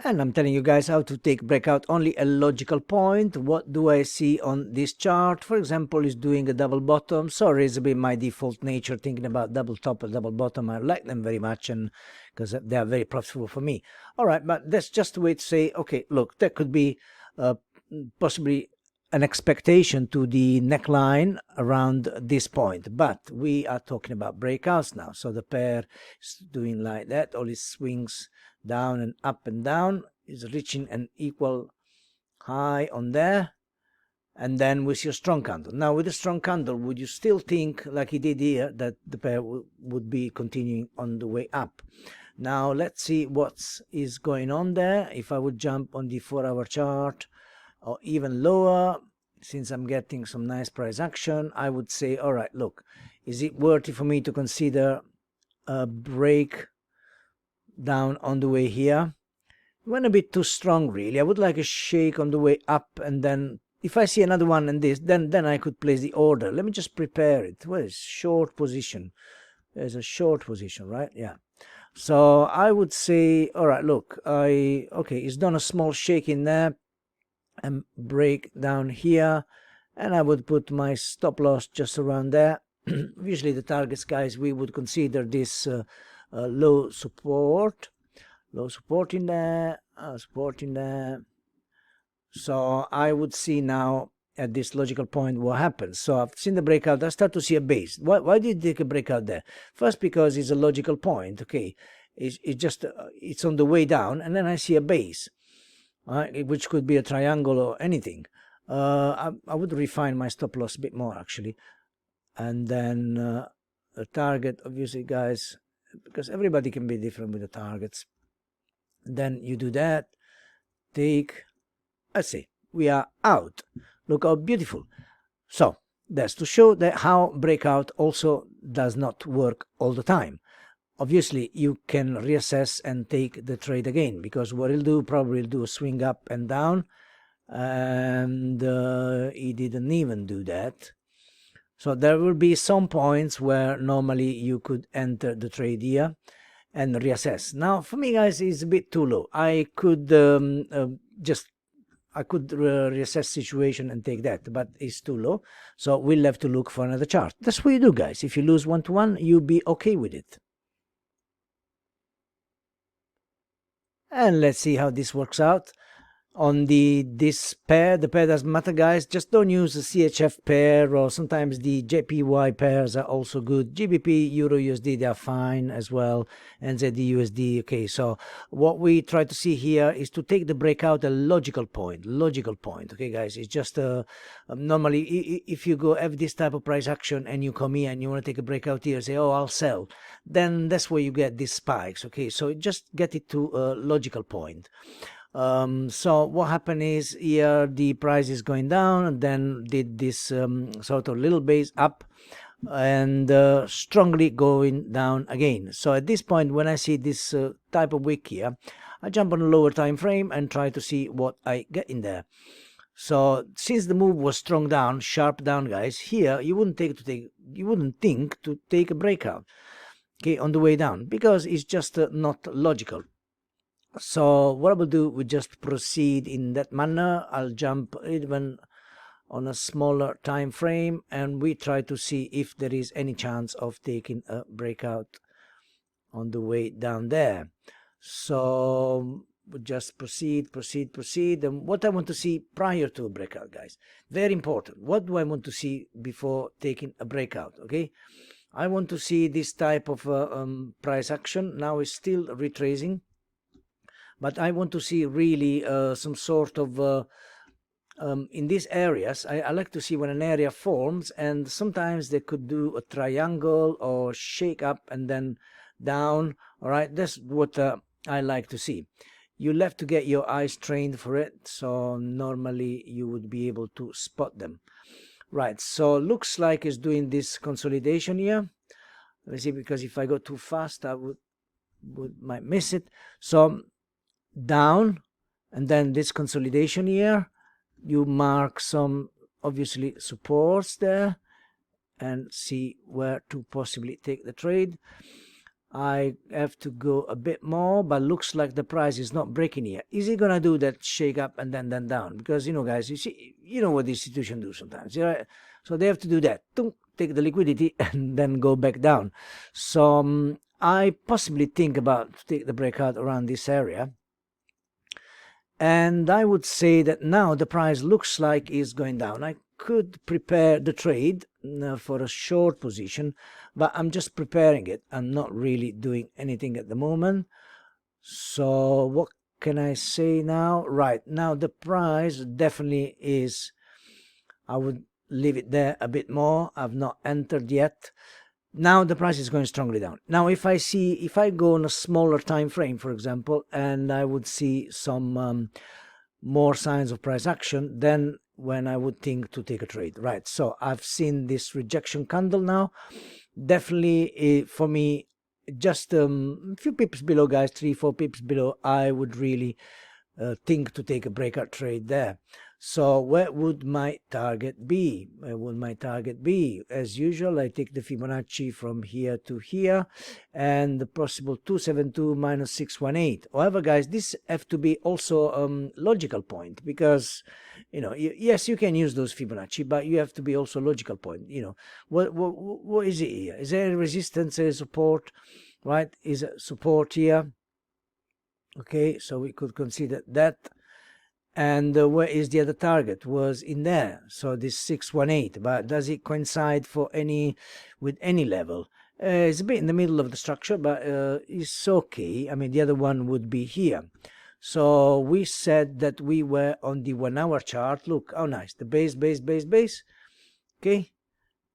And I'm telling you guys how to take breakout only a logical point. What do I see on this chart? For example, is doing a double bottom. Sorry, it's a bit my default nature thinking about double top and double bottom. I like them very much, and because they are very profitable for me. All right, but that's just a way to say, okay, look, that could be possibly an expectation to the neckline around this point, but we are talking about breakouts now. So the pair is doing like that, all its swings down and down, is reaching an equal high on there, and then we see a strong candle. Now with a strong candle, would you still think, like he did here, that the pair would be continuing on the way up? Now let's see what is going on there. If I would jump on the 4-hour chart, or even lower, since I'm getting some nice price action, I would say, all right, look, is it worthy for me to consider a break down on the way here? It went a bit too strong, really. I would like a shake on the way up, and then if I see another one and this, then I could place the order. Let me just prepare it. What is short position? There's a short position, right? Yeah. So I would say, all right, look, okay, it's done a small shake in there and break down here, and I would put my stop loss just around there. Usually the targets, guys, we would consider this low support in there, support in there. So I would see now at this logical point what happens. So I've seen the breakout, I start to see a base. Why did you take a breakout there? First, because it's a logical point, okay, it's just it's on the way down, and then I see a base, which could be a triangle or anything. I would refine my stop loss a bit more, actually. And then the target, obviously, guys, because everybody can be different with the targets. Then you do that, take, let's see, we are out. Look how beautiful. So that's to show that how breakout also does not work all the time. Obviously, you can reassess and take the trade again, because what he'll do, probably he'll do a swing up and down, and he didn't even do that. So there will be some points where normally you could enter the trade here and reassess. Now, for me, guys, it's a bit too low. I could reassess situation and take that, but it's too low. So we'll have to look for another chart. That's what you do, guys. If you lose 1-to-1, you'll be okay with it. And let's see how this works out on this pair. The pair doesn't matter, guys. Just don't use the CHF pair, or sometimes the JPY pairs are also good. GBP, Euro USD, they are fine as well. NZD USD. Okay, so what we try to see here is to take the breakout a logical point. Okay, guys, it's just normally if you go have this type of price action and you come here and you want to take a breakout here, say, oh, I'll sell, then that's where you get these spikes. Okay, so just get it to a logical point. So what happened is here the price is going down, and then did this sort of little base up, and strongly going down again. So at this point, when I see this type of wick here, I jump on a lower time frame and try to see what I get in there. So since the move was strong down, sharp down, guys, here you wouldn't think to take a breakout, okay, on the way down, because it's just not logical. So what I will do, we just proceed in that manner. I'll jump even on a smaller time frame, and we try to see if there is any chance of taking a breakout on the way down there. So we just proceed. And what I want to see prior to a breakout, guys, very important. What do I want to see before taking a breakout? Okay, I want to see this type of price action. Now it's still retracing, but I want to see really some sort of in these areas. I like to see when an area forms, and sometimes they could do a triangle or shake up and then down. All right, that's what I like to see. You'll have to get your eyes trained for it, so normally you would be able to spot them. Right, so looks like it's doing this consolidation here. Let's see, because if I go too fast, I might miss it. So down, and then this consolidation here, you mark some obviously supports there and see where to possibly take the trade. I have to go a bit more, but looks like the price is not breaking here. Is it gonna do that shake up and then down? Because, you know, guys, you see, you know what these institutions do sometimes, right? So they have to do that, take the liquidity and then go back down. So I possibly think about to take the breakout around this area. And I would say that now the price looks like is going down. I could prepare the trade for a short position, but I'm just preparing it. I'm not really doing anything at the moment. So what can I say now? Right, now the price definitely is, I would leave it there a bit more. I've not entered yet. Now the price is going strongly down. Now if I go on a smaller time frame, for example, and I would see some more signs of price action, then when I would think to take a trade. Right, so I've seen this rejection candle now. Definitely for me, just a few pips below, guys, 3-4 pips below, I would really think to take a breakout trade there. So where would my target be? Where would my target be? As usual, I take the Fibonacci from here to here, and the possible 272 minus 618. However, guys, this have to be also logical point, because, you know, yes, you can use those Fibonacci, but you have to be also logical point. You know, what is it here? Is there a resistance, a support, right? Is it support here? Okay, so we could consider that. And where is the other target? Was in there. So this 618, but does it coincide with any level? It's a bit in the middle of the structure, but it's okay. I mean, the other one would be here. So we said that we were on the 1 hour chart. Look how nice, the base. Okay,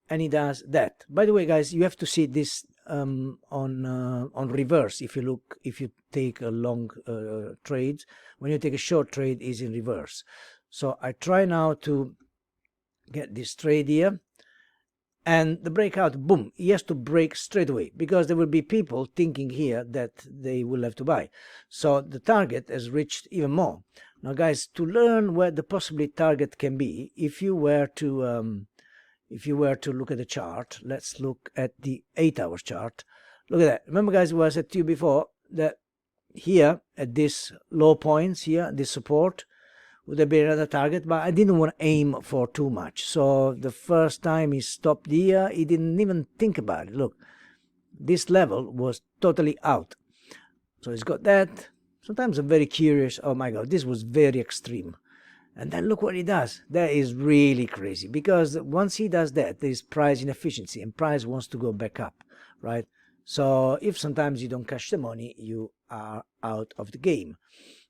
and it does that. By the way, guys, you have to see this on reverse. If you take a long trade, when you take a short trade, is in reverse. So I try now to get this trade here, and the breakout, boom, he has to break straight away, because there will be people thinking here that they will have to buy. So the target has reached even more. Now, guys, to learn where the possible target can be, if you were to look at the chart, let's look at the 8-hour chart. Look at that. Remember, guys, what I said to you before, that here at this low points here, this support would have been another target, but I didn't want to aim for too much. So the first time he stopped here, he didn't even think about it. Look, this level was totally out. So he's got that. Sometimes I'm very curious. Oh my God, this was very extreme. And then look what he does. That is really crazy, because once he does that, there's price inefficiency, and price wants to go back up, right? So if sometimes you don't cash the money, you are out of the game.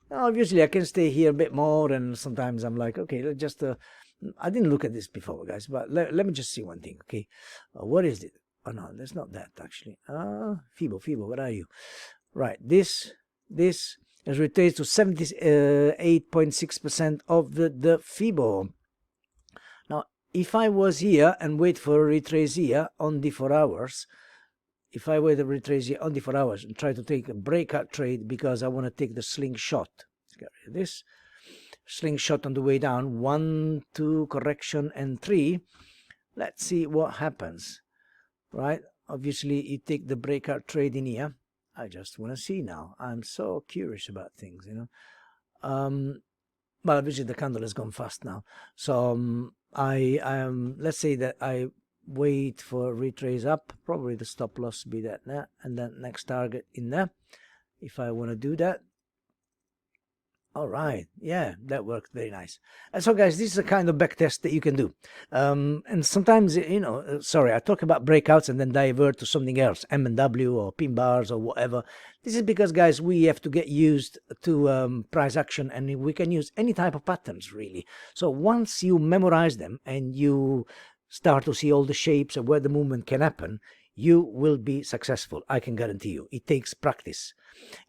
Now, obviously, I can stay here a bit more, and sometimes I'm like, okay, let's just I didn't look at this before, guys, but let me just see one thing, okay? What is it? Oh no, that's not that actually. Fibo, what are you? Right, this has retraced to 78.6% of the Fibo. Now, if I was here and wait for a retrace here on the 4 hours, if I wait a retrace here on the 4 hours and try to take a breakout trade, because I want to take the slingshot. Let's get rid of this. Slingshot on the way down, 1, 2, correction, and 3. Let's see what happens, right? Obviously, you take the breakout trade in here. I just want to see now. I'm so curious about things, you know. Well, obviously the candle has gone fast now. So I let's say that I wait for a retrace up. Probably the stop loss be that there, and then next target in there, if I want to do that. All right, yeah, that worked very nice. And so, guys, this is a kind of back test that you can do. And sometimes, you know, sorry, I talk about breakouts and then divert to something else, M&W or pin bars or whatever. This is because, guys, we have to get used to price action, and we can use any type of patterns, really. So once you memorize them and you start to see all the shapes of where the movement can happen, you will be successful. I can guarantee you. It takes practice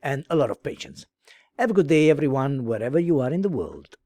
and a lot of patience. Have a good day, everyone, wherever you are in the world.